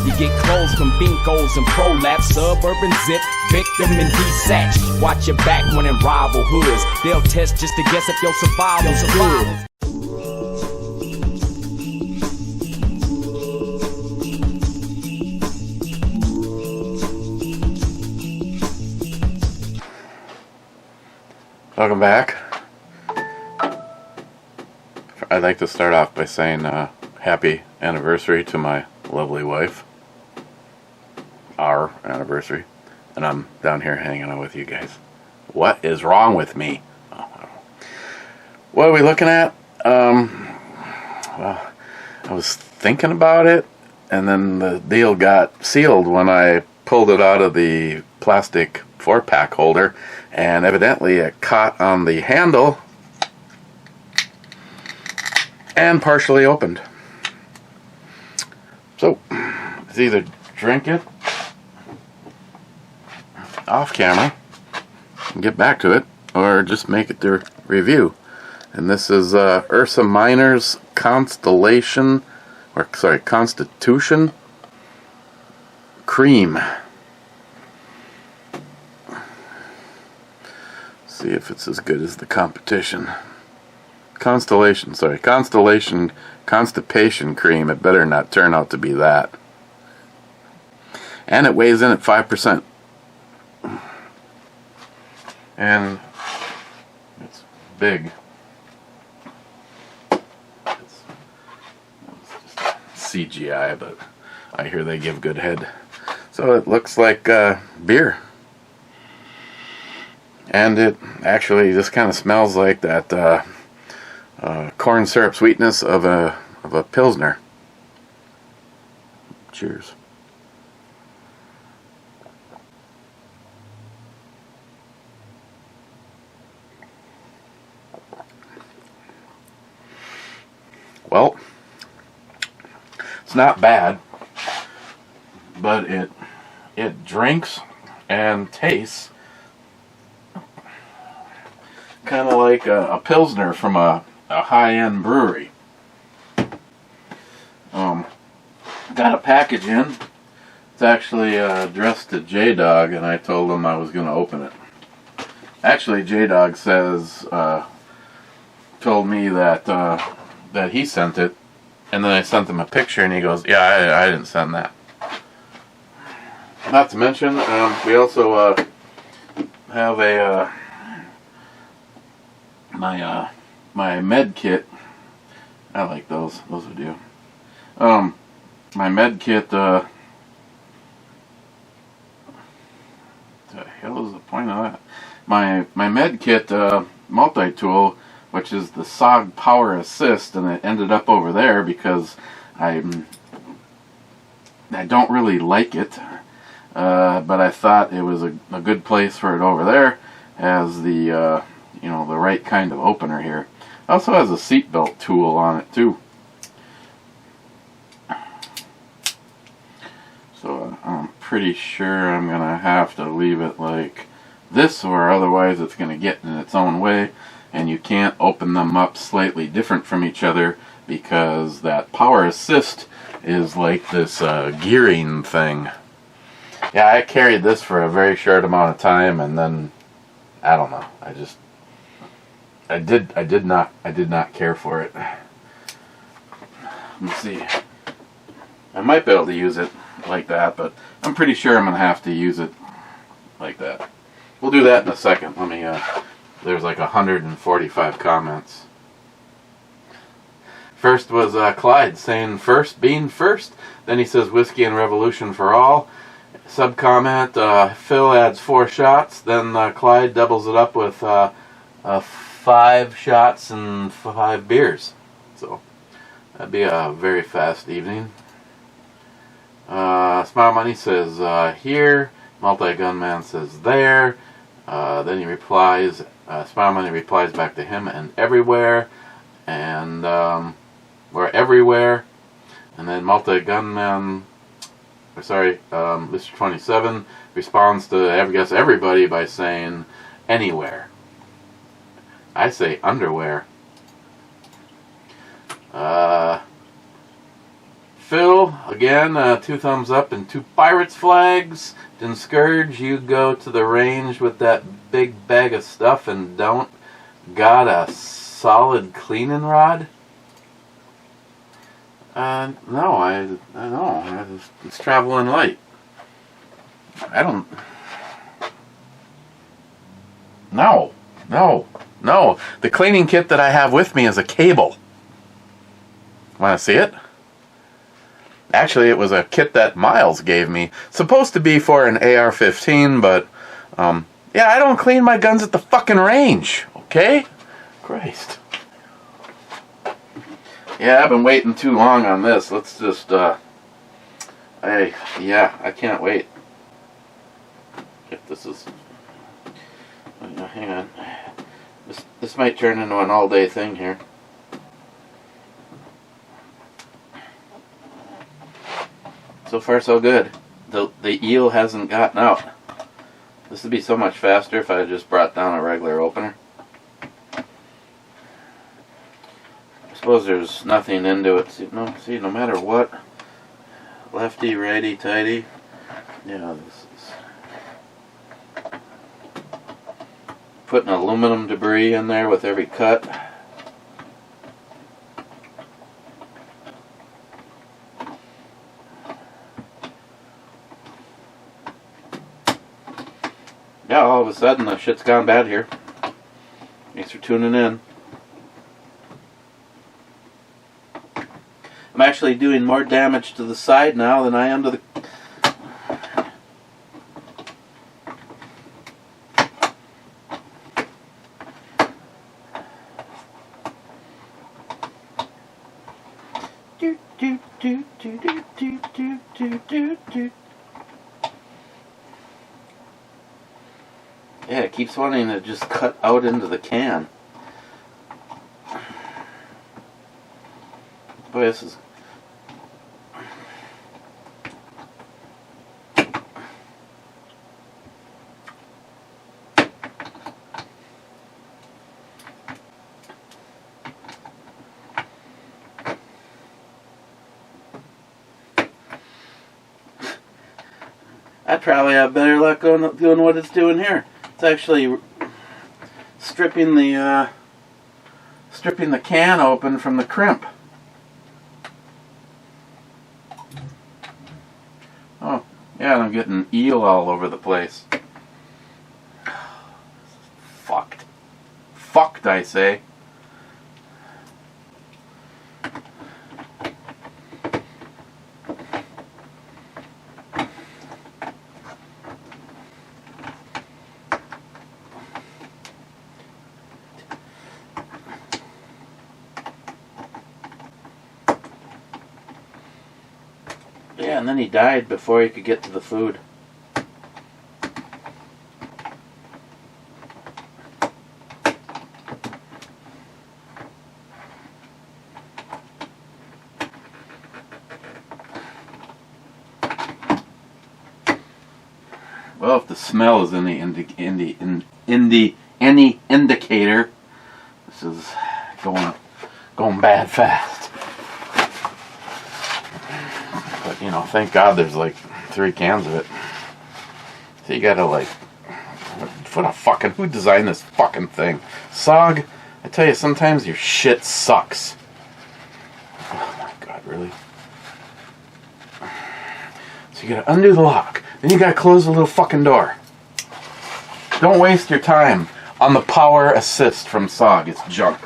You get clothes from Binkos and Prolapse, Suburban Zip, Victim and Desatch. Watch your back when in rival hoods. They'll test just to guess if your survival's good. Welcome back. I'd like to start off by saying happy anniversary to my lovely wife. Our anniversary. And I'm down here hanging out with you guys. What is wrong with me? What are we looking at? Well, I was thinking about it, and then the deal got sealed when I pulled it out of the plastic 4-pack holder, and evidently it caught on the handle and partially opened. So it's either drink it off camera and get back to it, or just make it the review. And this is URSA Minor's Constellation, or sorry, Constitution Cream. See if it's as good as the competition. Constellation Constipation Cream. It better not turn out to be that. And it weighs in at 5%. And it's big. It's just CGI, but I hear they give good head. So it looks like beer. And it actually just kind of smells like that corn syrup sweetness of a Pilsner. Cheers. Well, it's not bad, but it drinks and tastes kind of like a Pilsner from a high-end brewery. Got a package in. It's actually addressed to J-Dog, and I told him I was going to open it. Actually, J-Dog told me that he sent it, and then I sent him a picture, and he goes, "Yeah, I didn't send that." Not to mention, we also have a my med kit. I like those. Those would do. My med kit. The hell is the point of that? My med kit multi-tool, which is the SOG Power Assist, and it ended up over there because I don't really like it, but I thought it was a good place for it over there as the the right kind of opener here. It also has a seatbelt tool on it too. So I'm pretty sure I'm gonna have to leave it like this, or otherwise it's gonna get in its own way, and you can't open them up slightly different from each other because that power assist is like this gearing thing. Yeah, I carried this for a very short amount of time, and then I don't know. I did not care for it. Let me see. I might be able to use it like that, but I'm pretty sure I'm gonna have to use it like that. We'll do that in a second. Let me. There's like 145 comments. First was Clyde saying first being first. Then he says whiskey and revolution for all. Sub comment, Phil adds 4 shots. Then Clyde doubles it up with 5 shots and 5 beers. So that'd be a very fast evening. Smile Money says here. Multi-Gunman says there. Then he replies. Smile Money replies back to him and everywhere. And we're everywhere. And then Multi-Gunman, Mr. 27 responds to I guess everybody by saying anywhere. I say underwear. Phil, again, 2 thumbs up and 2 pirates flags. Didn't Scourge, you go to the range with that big bag of stuff and don't got a solid cleaning rod? No, I know. It's traveling light. I don't... No. The cleaning kit that I have with me is a cable. Want to see it? Actually, it was a kit that Miles gave me. Supposed to be for an AR-15, but, yeah, I don't clean my guns at the fucking range, okay? Christ. Yeah, I've been waiting too long on this. Let's just, I can't wait. If this is... Hang on. This might turn into an all-day thing here. So far, so good. The eel hasn't gotten out. This would be so much faster if I had just brought down a regular opener. I suppose there's nothing into it. See, no matter what, lefty, righty, tighty. Yeah, this is putting aluminum debris in there with every cut. Yeah, all of a sudden the shit's gone bad here. Thanks for tuning in. I'm actually doing more damage to the side now than I am to the... Yeah, it keeps wanting to just cut out into the can. Boy, this is... I'd probably have better luck doing what it's doing here. It's actually stripping the can open from the crimp. Oh, yeah, and I'm getting eel all over the place. Fucked. Fucked, I say. Yeah, and then he died before he could get to the food. Well, if the smell is any indicator, this is going bad fast. But, you know, thank God there's like 3 cans of it. So you gotta like, who designed this fucking thing? SOG, I tell you, sometimes your shit sucks. Oh my God, really? So you gotta undo the lock, then you gotta close the little fucking door. Don't waste your time on the power assist from SOG, it's junk.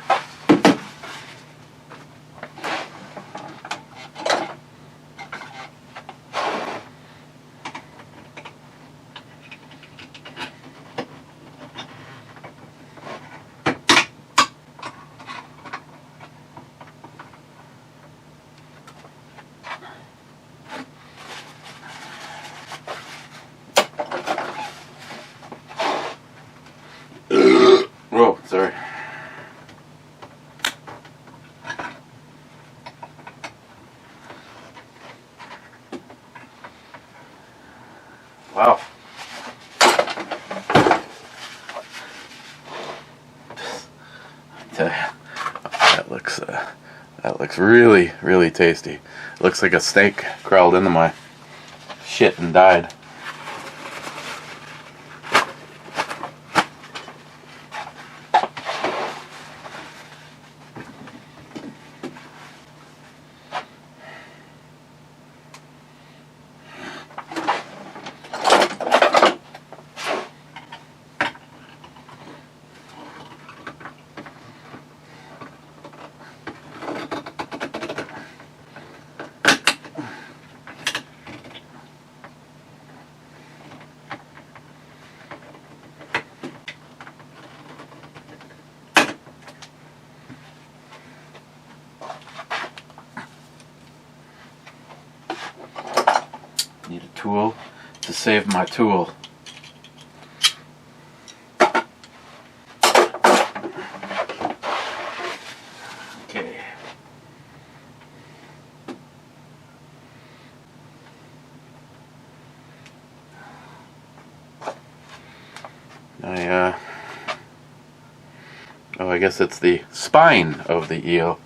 Whoa, sorry. Wow. That looks really, really tasty. Looks like a snake crawled into my shit and died. Need a tool to save my tool. Okay. I guess it's the spine of the eel.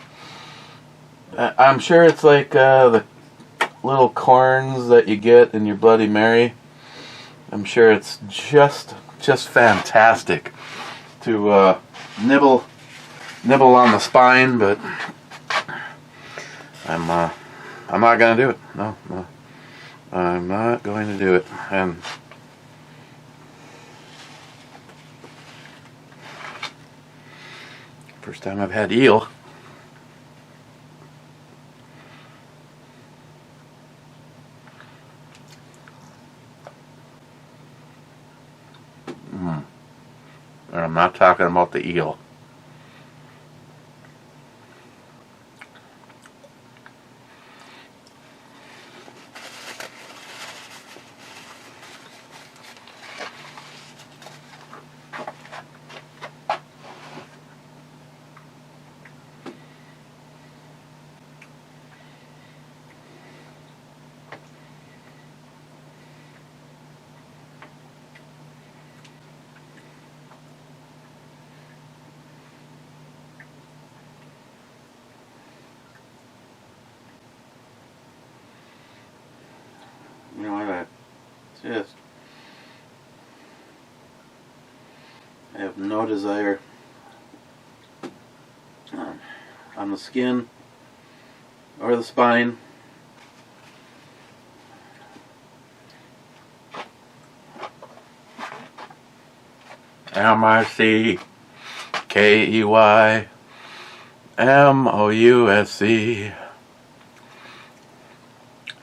I'm sure it's like the little corns that you get in your Bloody Mary. I'm sure it's just fantastic to nibble on the spine, but I'm not gonna do it. No, I'm not going to do it. And first time I've had eel. And I'm not talking about the eel. You know what? I have no desire on the skin or the spine. MICKEYMOUSC.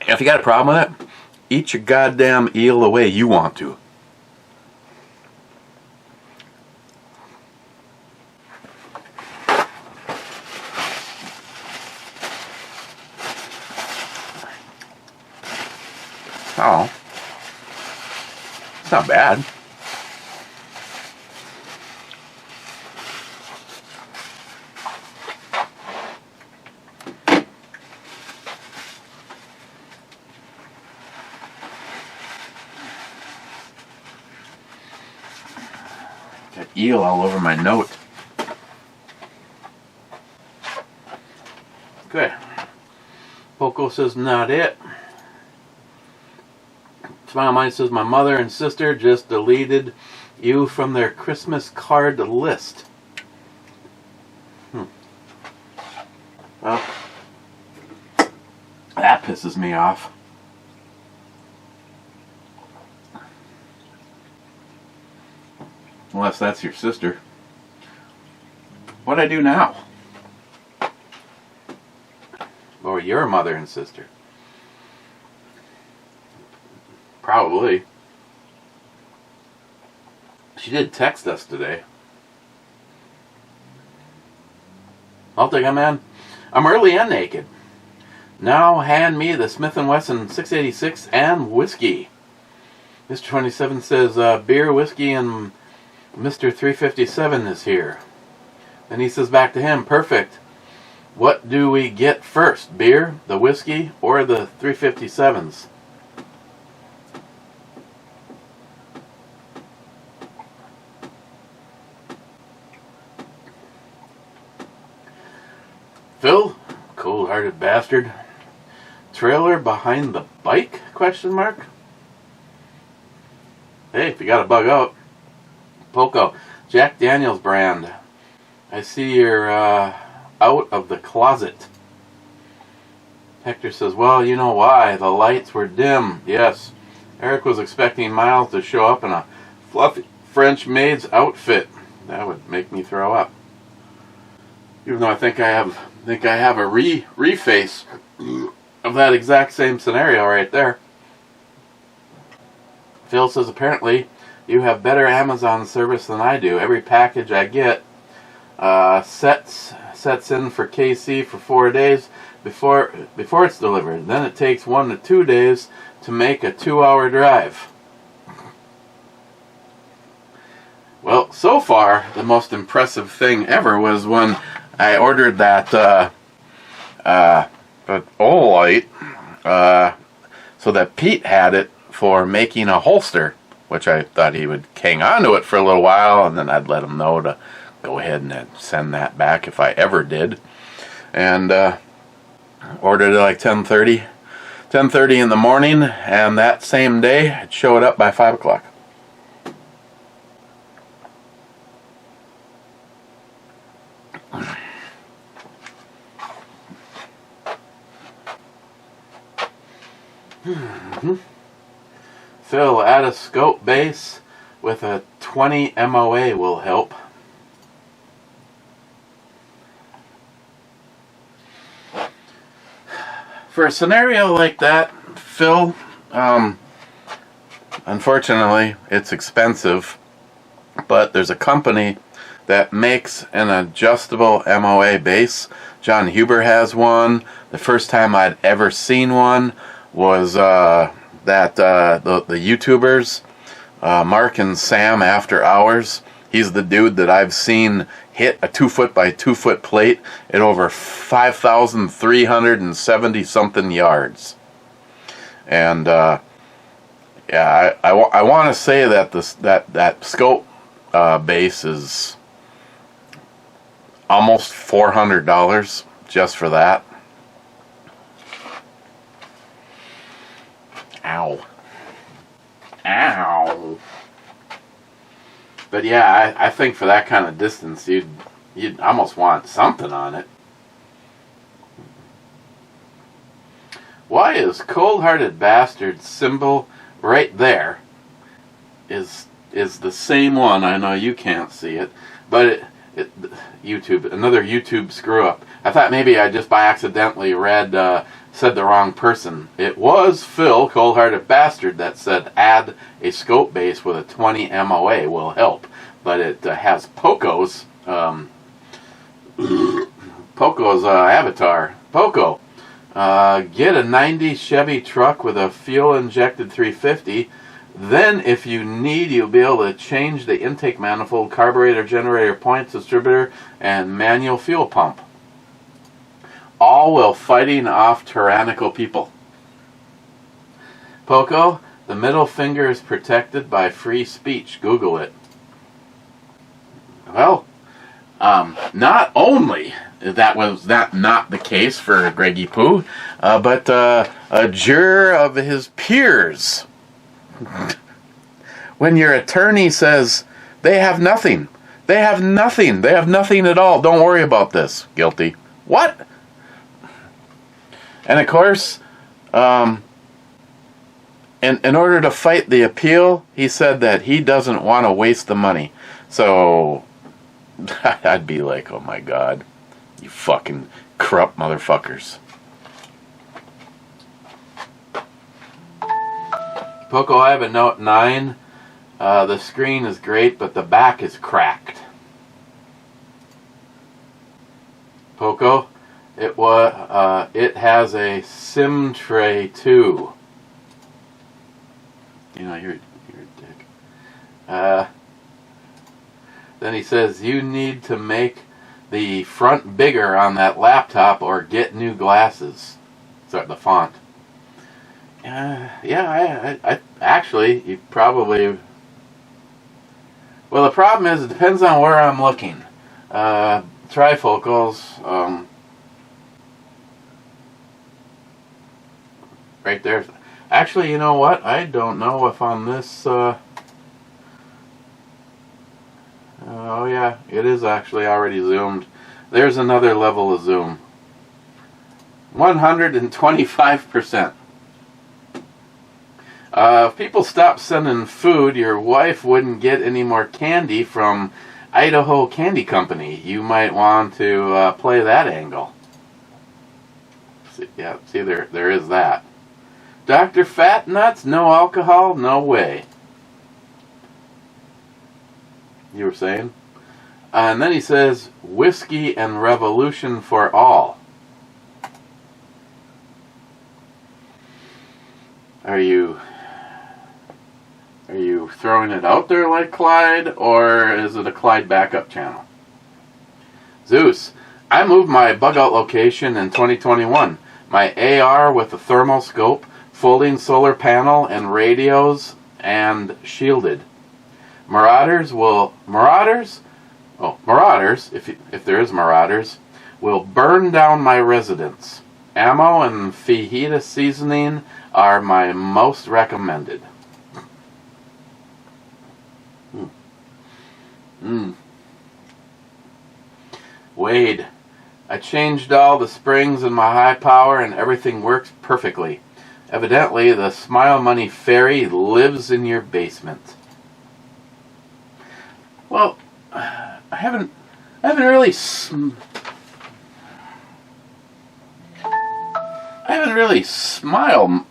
If you got a problem with it, eat your goddamn eel the way you want to. Oh, it's not bad. Got eel all over my note. Okay. Poco says not it. Smile Mine says my mother and sister just deleted you from their Christmas card list. Well, that pisses me off. Unless that's your sister. What'd I do now? Or your mother and sister? Probably. She did text us today. I'll take it, man. I'm early and naked. Now hand me the Smith & Wesson 686 and whiskey. Mr. 27 says beer, whiskey, and Mr. 357 is here. And he says back to him, perfect. What do we get first? Beer, the whiskey, or the 357s? Phil, cold-hearted bastard. trailer behind the bike? Question mark. Hey, if you got to bug out. Poco, Jack Daniels brand. I see you're out of the closet. Hector says, well, you know why. The lights were dim. Yes. Eric was expecting Miles to show up in a fluffy French maid's outfit. That would make me throw up. Even though I think I have a reface of that exact same scenario right there. Phil says, apparently you have better Amazon service than I do. Every package I get sets in for KC for 4 days before it's delivered. Then it takes 1 to 2 days to make a 2-hour drive. Well, so far the most impressive thing ever was when I ordered that Olight, so that Pete had it for making a holster, which I thought he would hang on to it for a little while, and then I'd let him know to go ahead and send that back if I ever did. And ordered it like 10:30 in the morning, and that same day it showed up by 5 o'clock. Phil, add a scope base with a 20 MOA will help. For a scenario like that, Phil, unfortunately, it's expensive, but there's a company that makes an adjustable MOA base. John Huber has one. The first time I'd ever seen one was the YouTubers, Mark and Sam After Hours. He's the dude that I've seen hit a 2-foot by 2-foot plate at over 5,370 something yards. And yeah, I want to say that that scope base is almost $400 just for that. Ow. Ow. But yeah, I think for that kind of distance, you'd almost want something on it. Why is Cold-Hearted Bastard symbol right there is the same one? I know you can't see it, but YouTube, another YouTube screw up. I thought maybe I just by accidentally said the wrong person. It was Phil, Cold-Hearted Bastard, that said add a scope base with a 20 MOA will help. But it has Poco's avatar. Poco, get a 90 Chevy truck with a fuel-injected 350. Then, if you need, you'll be able to change the intake manifold, carburetor, generator, points, distributor, and manual fuel pump. All while fighting off tyrannical people. Poco, the middle finger is protected by free speech. Google it. Well, not only that was not the case for Greggy Poo, but a juror of his peers. When your attorney says they have nothing at all, don't worry about this, guilty. What? And of course, in order to fight the appeal, he said that he doesn't want to waste the money. So I'd be like, oh my God, you fucking corrupt motherfuckers. Poco, I have a Note 9. The screen is great, but the back is cracked. Poco, it has a SIM tray too. You know, you're a dick. Then he says you need to make the front bigger on that laptop or get new glasses. Sorry, the font. Yeah, I actually, you probably... Well, the problem is, it depends on where I'm looking. Trifocals, right there. Actually, you know what? I don't know if on this... oh yeah, it is actually already zoomed. There's another level of zoom. 125%. If people stopped sending food, your wife wouldn't get any more candy from Idaho Candy Company. You might want to play that angle. See, yeah, see, there is that. Dr. Fat Nuts, no alcohol, no way. You were saying? And then he says, whiskey and revolution for all. Are you throwing it out there like Clyde, or is it a Clyde backup channel? Zeus, I moved my bug out location in 2021. My AR with a thermal scope, folding solar panel, and radios, and shielded. Marauders, if there is marauders, will burn down my residence. Ammo and fajita seasoning are my most recommended. Wade, I changed all the springs in my high power and everything works perfectly. Evidently, the Smile Money Fairy lives in your basement. Well, I haven't really smiled.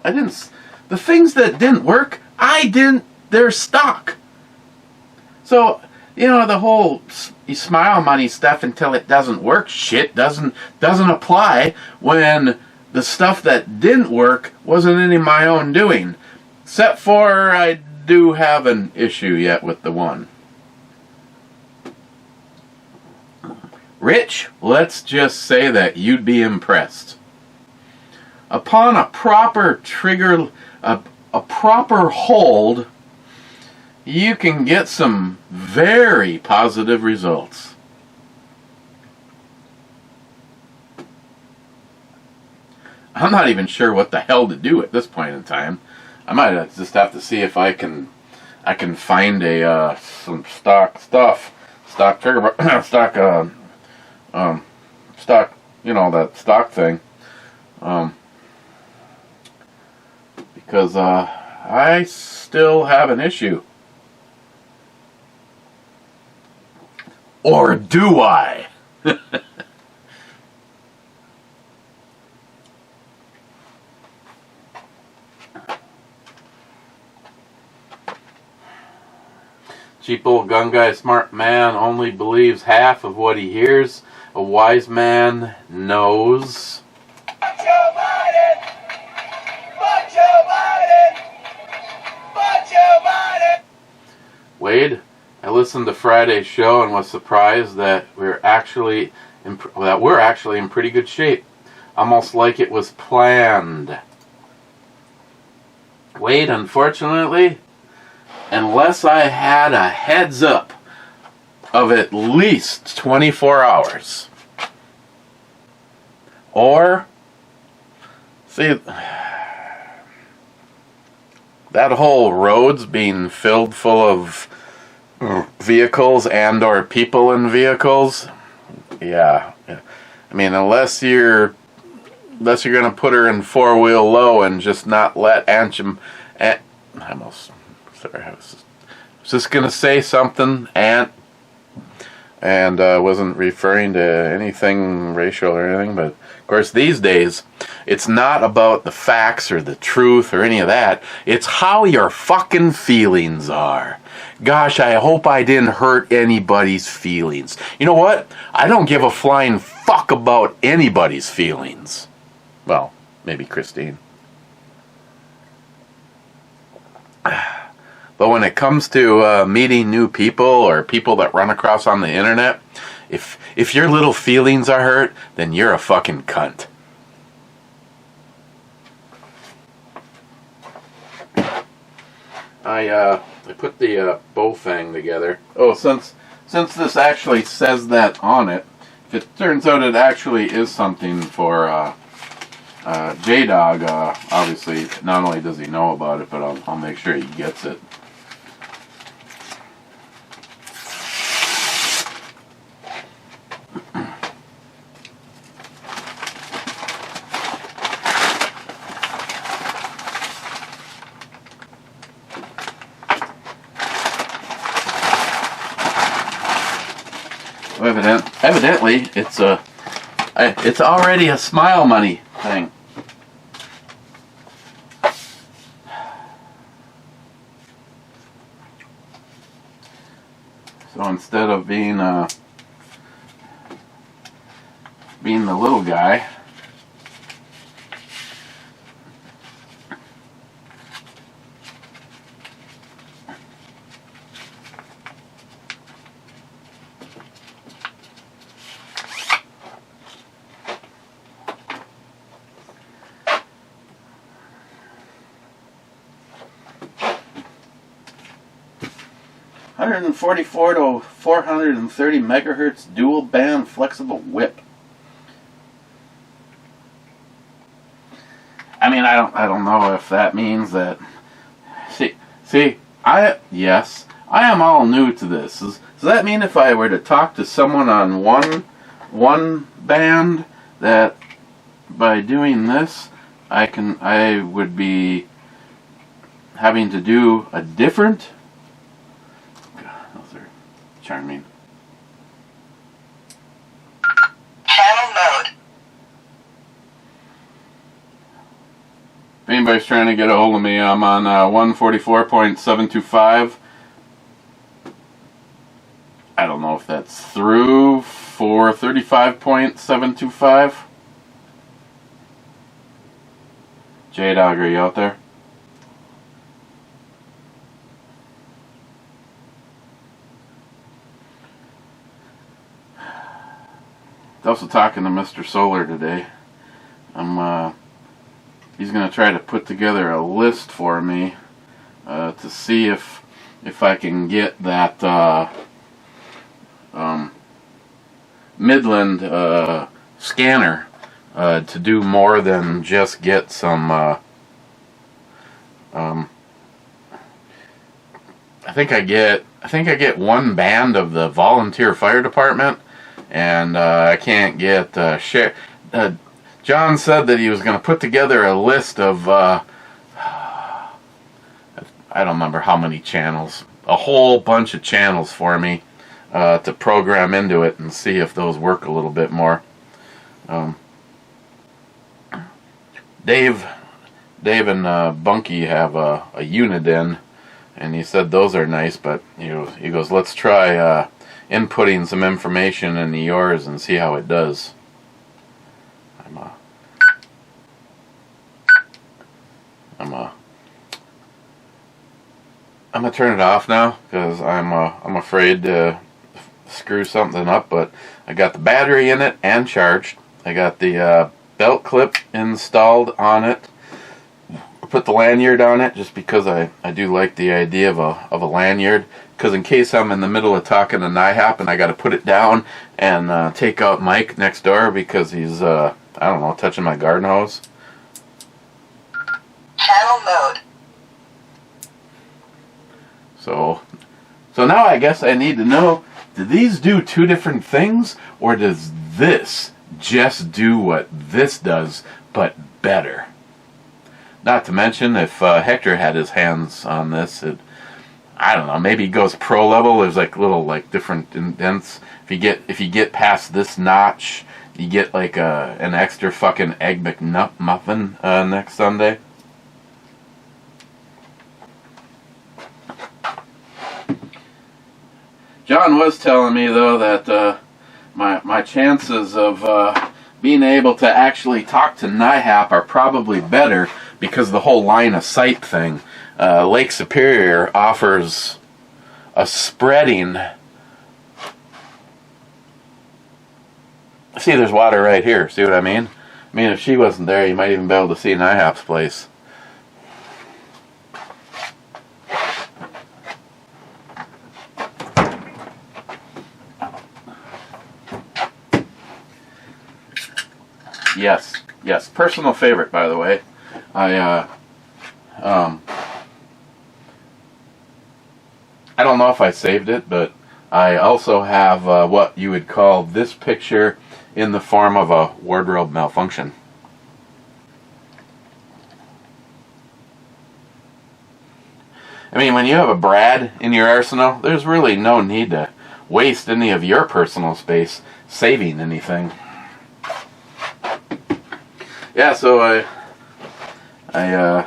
The things that didn't work, they're stock. So, you know, the whole Smile Money stuff until it doesn't work shit doesn't apply when the stuff that didn't work wasn't any of my own doing. Except for I do have an issue yet with the one. Rich, let's just say that you'd be impressed. Upon a proper trigger, a proper hold, you can get some very positive results. I'm not even sure what the hell to do at this point in time. I might just have to see if I can find some stock stuff, stock trigger, stock you know, that stock thing, because I still have an issue. Or do I? Cheap old gun guy, smart man, only believes half of what he hears. A wise man knows. Wade, I listened to Friday's show and was surprised that we're actually in pretty good shape, almost like it was planned. Wade, unfortunately, unless I had a heads up of at least 24 hours, or see, that whole road's being filled full of vehicles and or people in vehicles. Yeah. I mean, unless you're gonna put her in 4-wheel low and just not let I was just gonna say something, and wasn't referring to anything racial or anything, but of course these days it's not about the facts or the truth or any of that. It's how your fucking feelings are. Gosh, I hope I didn't hurt anybody's feelings. You know what? I don't give a flying fuck about anybody's feelings. Well, maybe Christine. But when it comes to meeting new people or people that run across on the internet, if your little feelings are hurt, then you're a fucking cunt. I put the bow fang together. Oh, since this actually says that on it, if it turns out it actually is something for J-Dog, obviously, not only does he know about it, but I'll make sure he gets it. Evidently, it's already a smile money thing. So instead of being the little guy, (144 to 430 megahertz dual band flexible whip). I mean, I don't know if that means that. Yes, I am all new to this. Does that mean if I were to talk to someone on one band, that by doing this I would be having to do a different? Those are charming. Channel mode. If anybody's trying to get a hold of me, I'm on 144.725. I don't know if that's through 435.725. J-Dog, are you out there? Also talking to Mr. Solar today. He's going to try to put together a list for me to see if I can get that Midland scanner to do more than just get some. I think I get one band of the volunteer fire department, and I can't get share. John said that he was going to put together a list of I don't remember how many channels, a whole bunch of channels for me to program into it and see if those work a little bit more. Dave and Bunky have a Uniden, and he said those are nice, but he goes, let's try inputting some information into yours and see how it does. I'm gonna turn it off now because I'm afraid to screw something up, but I got the battery in it and charged. I got the belt clip installed on it. Put the lanyard on it just because I do like the idea of a lanyard, because in case I'm in the middle of talking to NIHAP and I got to put it down and take out Mike next door because he's I don't know, touching my garden hose. Channel mode. So now I guess I need to know, do these do two different things, or does this just do what this does but better? Not to mention, if Hector had his hands on this, I don't know, maybe he goes pro level. There's like little different indents. If you get past this notch, you get like an extra fucking egg McMuffin next Sunday. John was telling me though that my chances of being able to actually talk to NIHAP are probably better because the whole line of sight thing. Lake Superior offers a spreading. See, there's water right here. See what I mean? I mean, if she wasn't there, you might even be able to see NIHAP's place. Yes. Yes, personal favorite, by the way. I don't know if I saved it, but I also have what you would call this picture in the form of a wardrobe malfunction. I mean, when you have a Brad in your arsenal, there's really no need to waste any of your personal space saving anything. Yeah, so I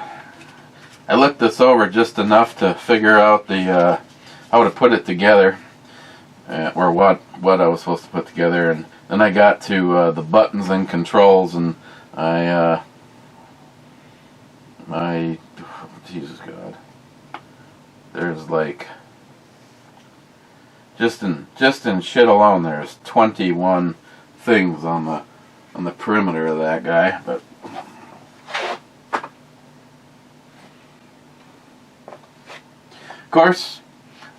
looked this over just enough to figure out the how to put it together, or what I was supposed to put together, and then I got to the buttons and controls, and Jesus God, there's like just in shit alone, there's 21 things on the perimeter of that guy, but. Of course,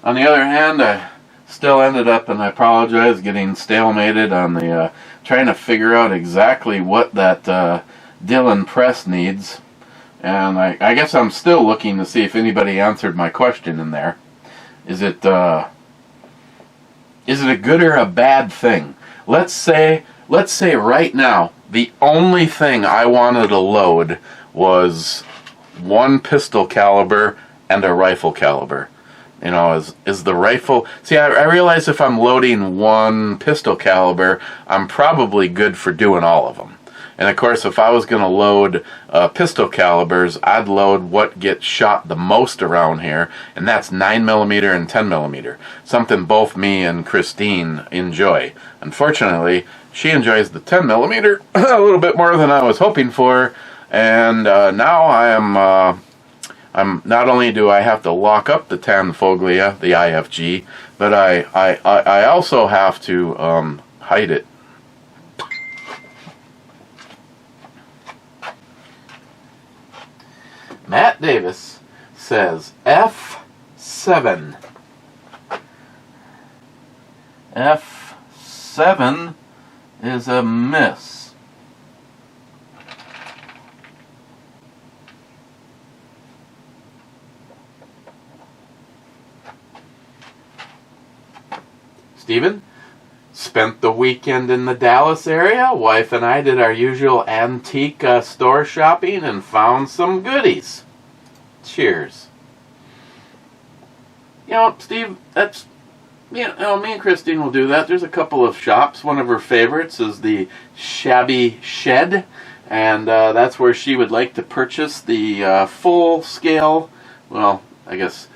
on the other hand, I still ended up, and I apologize, getting stalemated on the trying to figure out exactly what that Dylan press needs, and I guess I'm still looking to see if anybody answered my question in there. Is it a good or a bad thing? Let's say right now the only thing I wanted to load was one pistol caliber and a rifle caliber. You know, is the rifle... See, I realize if I'm loading one pistol caliber, I'm probably good for doing all of them. And of course, if I was going to load pistol calibers, I'd load what gets shot the most around here, and that's 9mm and 10mm. Something both me and Christine enjoy. Unfortunately, she enjoys the 10mm a little bit more than I was hoping for, and now I'm not only do I have to lock up the Tanfoglia, the IFG, but I also have to hide it. Matt Davis says F7. F7 is a miss. Steven, spent the weekend in the Dallas area. Wife and I did our usual antique store shopping and found some goodies. Cheers. You know, Steve, that's, me and Christine will do that. There's a couple of shops. One of her favorites is the Shabby Shed, and that's where she would like to purchase the full-scale, well, I guess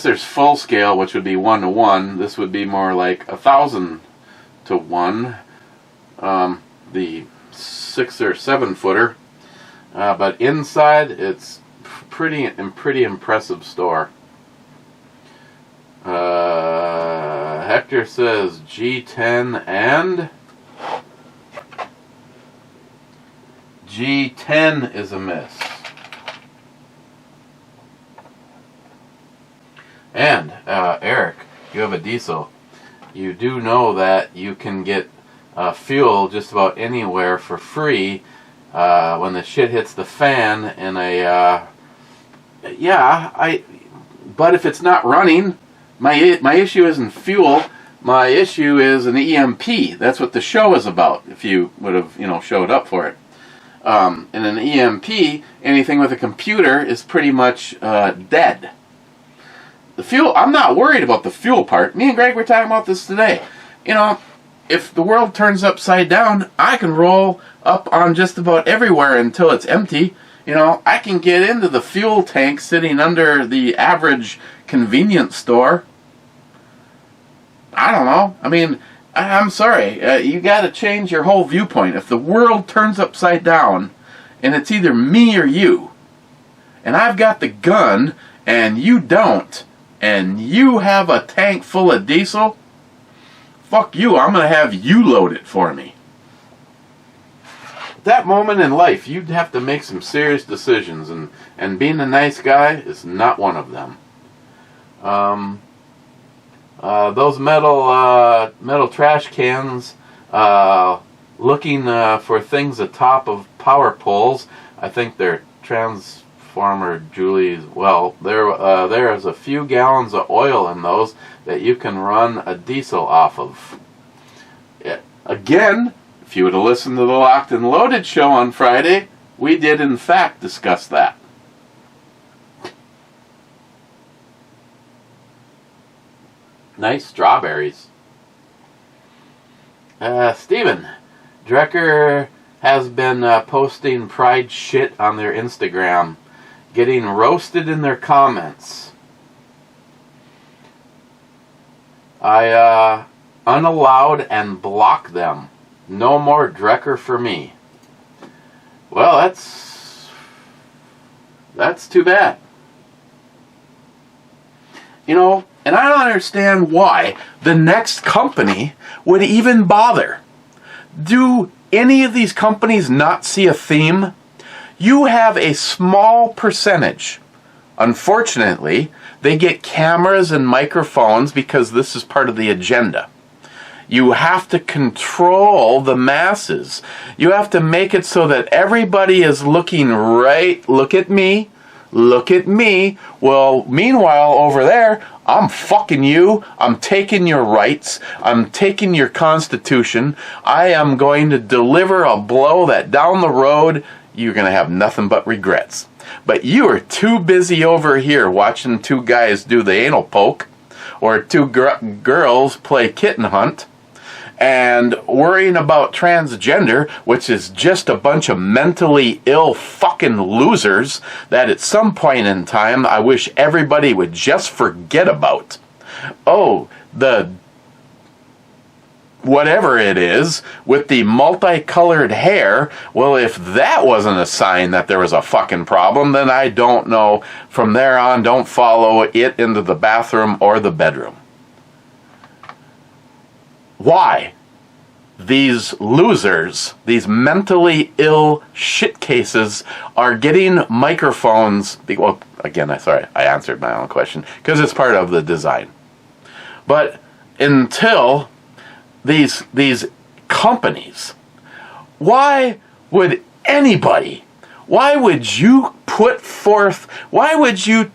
there's full scale, which would be 1-to-1. This would be more like 1,000-to-1. The 6 or 7 footer, but inside it's pretty impressive store. Hector says G10 and G10 is a miss. And, Eric, you have a diesel. You do know that you can get fuel just about anywhere for free when the shit hits the fan in a... but if it's not running, my issue isn't fuel. My issue is an EMP. That's what the show is about, if you would have, showed up for it. And an EMP, anything with a computer, is pretty much dead. The fuel, I'm not worried about the fuel part. Me and Greg were talking about this today. If the world turns upside down, I can roll up on just about everywhere until it's empty. I can get into the fuel tank sitting under the average convenience store. I don't know. I mean, I'm sorry. You got to change your whole viewpoint. If the world turns upside down, and it's either me or you, and I've got the gun, and you don't, and you have a tank full of diesel, fuck you, I'm going to have you load it for me. At that moment in life, you'd have to make some serious decisions, and being a nice guy is not one of them. Those metal trash cans, looking for things atop of power poles. I think they're transformer Julie's. Well, there is a few gallons of oil in those that you can run a diesel off of. Yeah. Again, if you would have listened to the Locked and Loaded show on Friday, we did in fact discuss that. Nice strawberries. Steven, Drecker has been posting pride shit on their Instagram, getting roasted in their comments. I unallowed and blocked them. No more Drecker for me. Well, that's too bad. You know, and I don't understand why the next company would even bother. Do any of these companies not see a theme? You have a small percentage. Unfortunately, they get cameras and microphones because this is part of the agenda. You have to control the masses. You have to make it so that everybody is looking right. Look at me. Look at me. Well, meanwhile, over there, I'm fucking you. I'm taking your rights. I'm taking your constitution. I am going to deliver a blow that down the road, you're going to have nothing but regrets. But you are too busy over here watching two guys do the anal poke or two girls play kitten hunt and worrying about transgender, which is just a bunch of mentally ill fucking losers that at some point in time I wish everybody would just forget about. Oh, the whatever it is with the multicolored hair, well, if that wasn't a sign that there was a fucking problem, then I don't know. From there on, don't follow it into the bathroom or the bedroom. Why? These losers, these mentally ill shit cases are getting microphones. Well, again, I answered my own question because it's part of the design. But until these companies, why would anybody, why would you put forth, why would you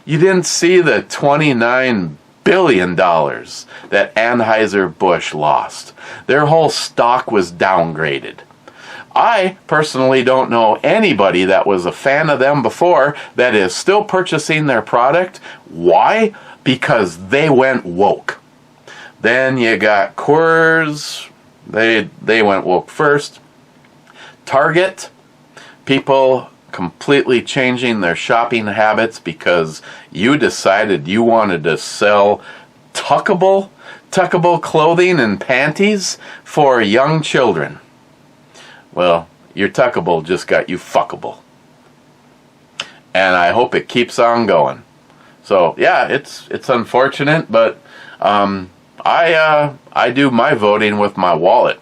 didn't see the $29 billion that Anheuser-Busch lost. Their whole stock was downgraded. I personally don't know anybody that was a fan of them before that is still purchasing their product. Why? Because they went woke. Then you got Coors, they went woke first. Target, people completely changing their shopping habits because you decided you wanted to sell tuckable clothing and panties for young children. Well, your tuckable just got you fuckable. And I hope it keeps on going. So, yeah, it's unfortunate, but I do my voting with my wallet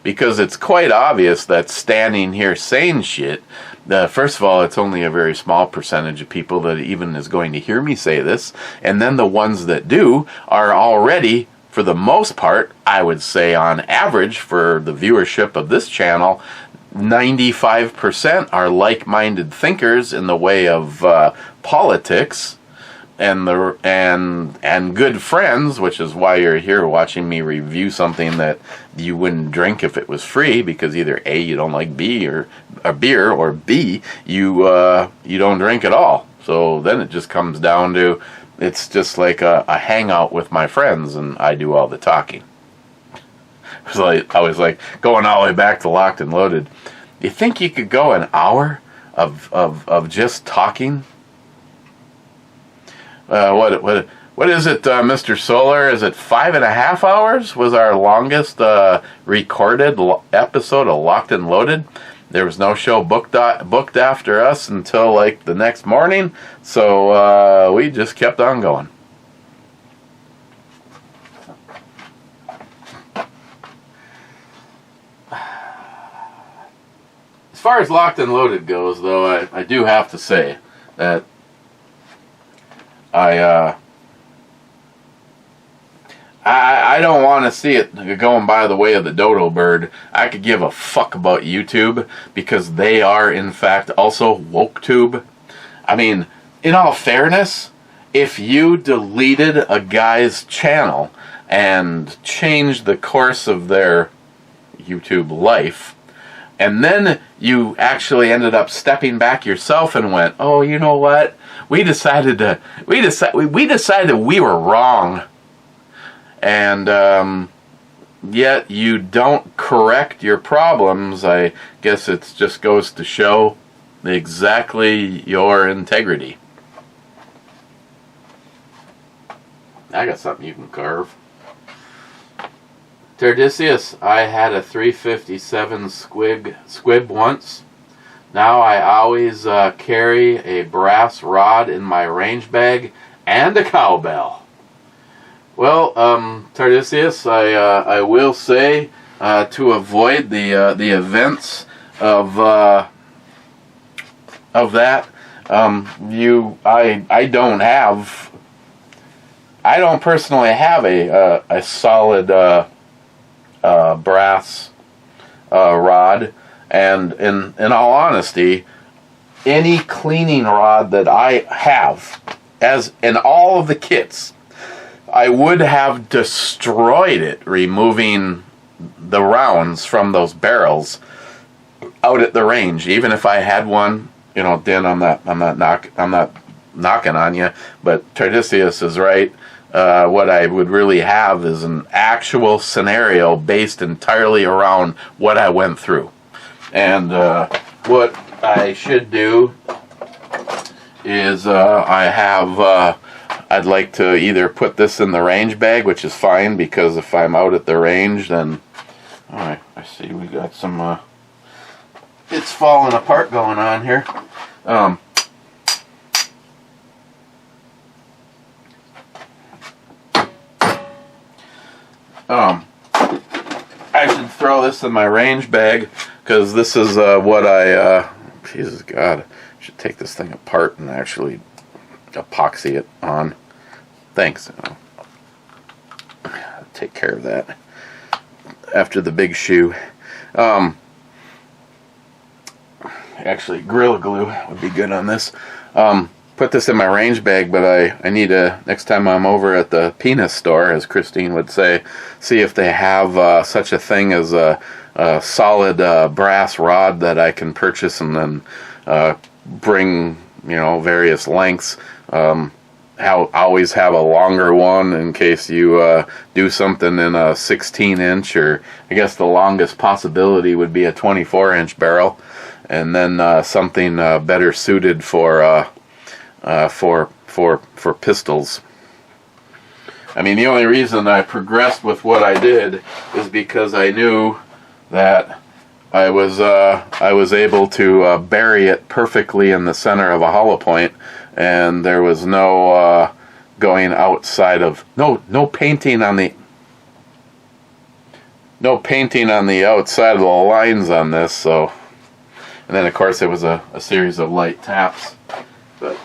because it's quite obvious that standing here saying shit, first of all, it's only a very small percentage of people that even is going to hear me say this, and then the ones that do are already, for the most part, I would say on average for the viewership of this channel, 95% are like-minded thinkers in the way of politics and good friends, which is why you're here watching me review something that you wouldn't drink if it was free, because either A, you don't like beer, or B, you don't drink at all. So then it just comes down to, it's just like a hangout with my friends, and I do all the talking. So I was like going all the way back to Locked and Loaded. You think you could go an hour of just talking? What is it, Mr. Solar? Is it 5.5 hours? Was our longest recorded episode of Locked and Loaded? There was no show booked after us until like the next morning, so we just kept on going. As far as Locked and Loaded goes, though, I do have to say that I don't want to see it going by the way of the dodo bird. I could give a fuck about YouTube because they are, in fact, also WokeTube. I mean, in all fairness, if you deleted a guy's channel and changed the course of their YouTube life, and then you actually ended up stepping back yourself and went, "Oh, you know what? We decided we were wrong." And yet you don't correct your problems. I guess it just goes to show exactly your integrity. I got something you can carve. Terdicius, I had a 357 squib once. Now I always carry a brass rod in my range bag and a cowbell. Well, Tardisius, I will say to avoid the events of that, I don't personally have a solid brass rod, and in all honesty, any cleaning rod that I have, as in all of the kits, I would have destroyed it removing the rounds from those barrels out at the range. Even if I had one, you know, then I'm not knocking on you, but Tardisius is right. What I would really have is an actual scenario based entirely around what I went through. And what I should do is I'd like to either put this in the range bag, which is fine, because if I'm out at the range, then... Alright, I see we got some... it's falling apart going on here. I should throw this in my range bag, because this is what I... Jesus God, I should take this thing apart and actually epoxy it on. Thanks. I'll take care of that after the big shoe. Actually, Gorilla Glue would be good on this. Put this in my range bag, but I need to, next time I'm over at the penis store, as Christine would say, see if they have such a thing as a solid brass rod that I can purchase and then bring, you know, various lengths. Always have a longer one in case you do something in a 16-inch, or I guess the longest possibility would be a 24-inch barrel, and then something better suited for pistols. I mean, the only reason I progressed with what I did is because I knew that I was able to bury it perfectly in the center of a hollow point, and there was no going outside of no painting on the outside of the lines on this. So, and then of course it was a series of light taps. But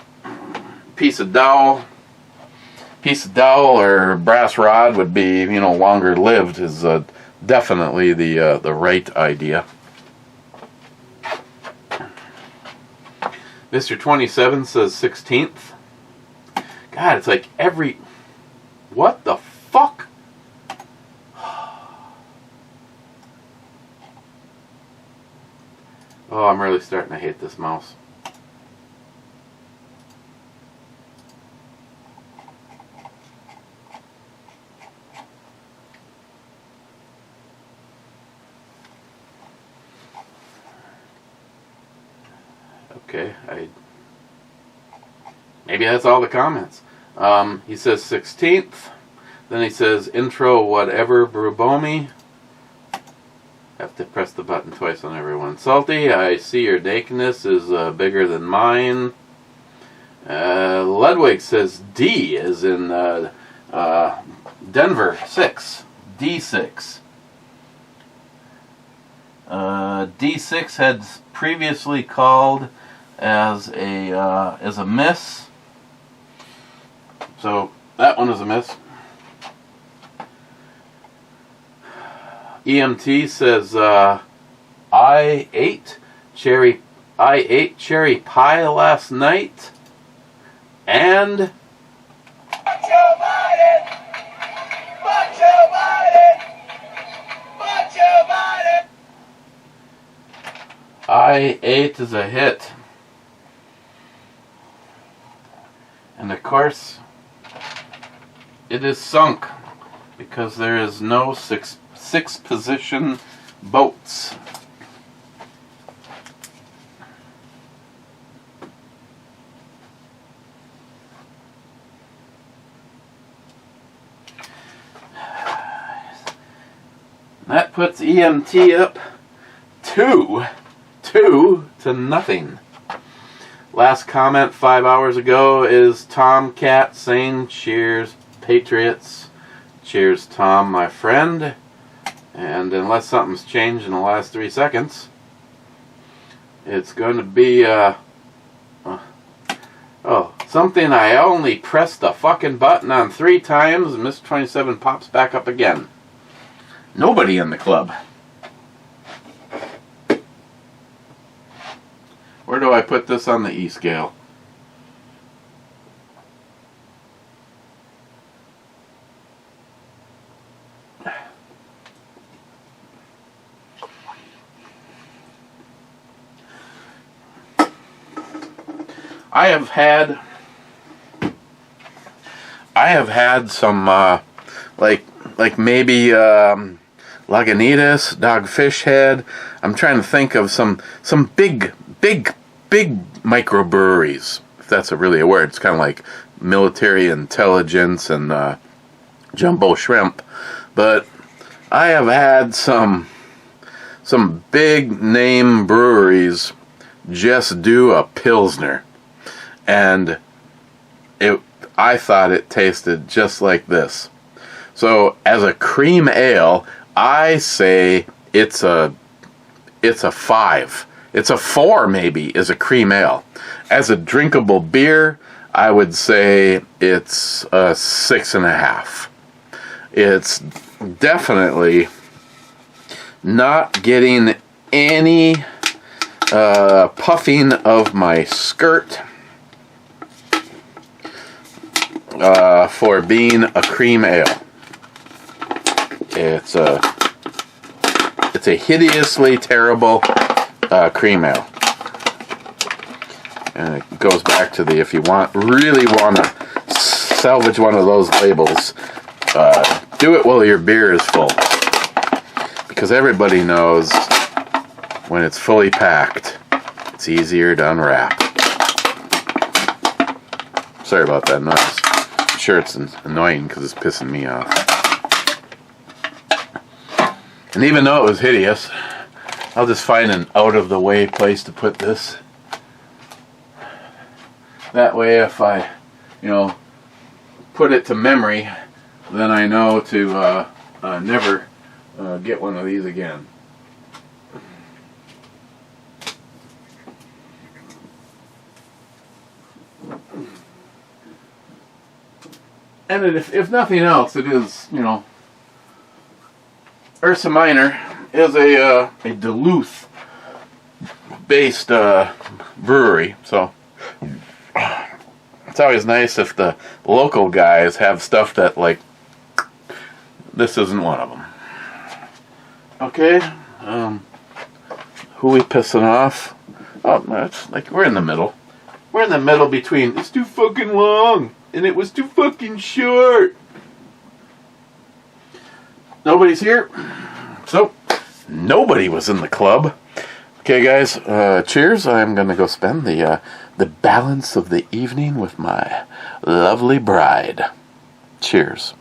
piece of dowel or brass rod would be, you know, longer lived, is definitely the right idea. Mr. 27 says 16th. God, it's like every... What the fuck? Oh, I'm really starting to hate this mouse. Okay, maybe that's all the comments. He says 16th. Then he says intro whatever Brubomi. Have to press the button twice on everyone. Salty, I see your nakedness is bigger than mine. Ludwig says D is in Denver 6. D6. D6 had previously called as a miss. So that one is a miss. EMT says, I ate cherry pie last night, and I ate is a hit. And of course, it is sunk because there is no six position boats. That puts EMT up 2 to nothing. Last comment 5 hours ago is Tomcat saying cheers, Patriots. Cheers, Tom, my friend. And unless something's changed in the last 3 seconds, it's going to be something I only pressed the fucking button on 3 times and Mr. 27 pops back up again. Nobody in the club. Where do I put this on the E scale? I have had some like maybe Lagunitas, Dogfish Head. I'm trying to think of some big microbreweries, if that's really a word. It's kind of like military intelligence and jumbo shrimp. But I have had some big name breweries just do a Pilsner, and I thought it tasted just like this. So as a cream ale, I say it's a 5. It's a 4 maybe as a cream ale. As a drinkable beer, I would say it's a 6.5. It's definitely not getting any puffing of my skirt for being a cream ale. It's a hideously terrible cream ale, and it goes back to the, if you really want to salvage one of those labels, do it while your beer is full, because everybody knows when it's fully packed, it's easier to unwrap. Sorry about that noise. I'm sure it's annoying because it's pissing me off. And even though it was hideous, I'll just find an out-of-the-way place to put this. That way, if I, put it to memory, then I know to never get one of these again. And if nothing else, it is, URSA Minor is a Duluth-based brewery, so it's always nice if the local guys have stuff that, like, this isn't one of them. Okay, who we pissing off? Oh, that's like, we're in the middle. We're in the middle between, it's too fucking long, and it was too fucking short. Nobody's here, so nobody was in the club. Okay, guys, cheers. I'm going to go spend the balance of the evening with my lovely bride. Cheers.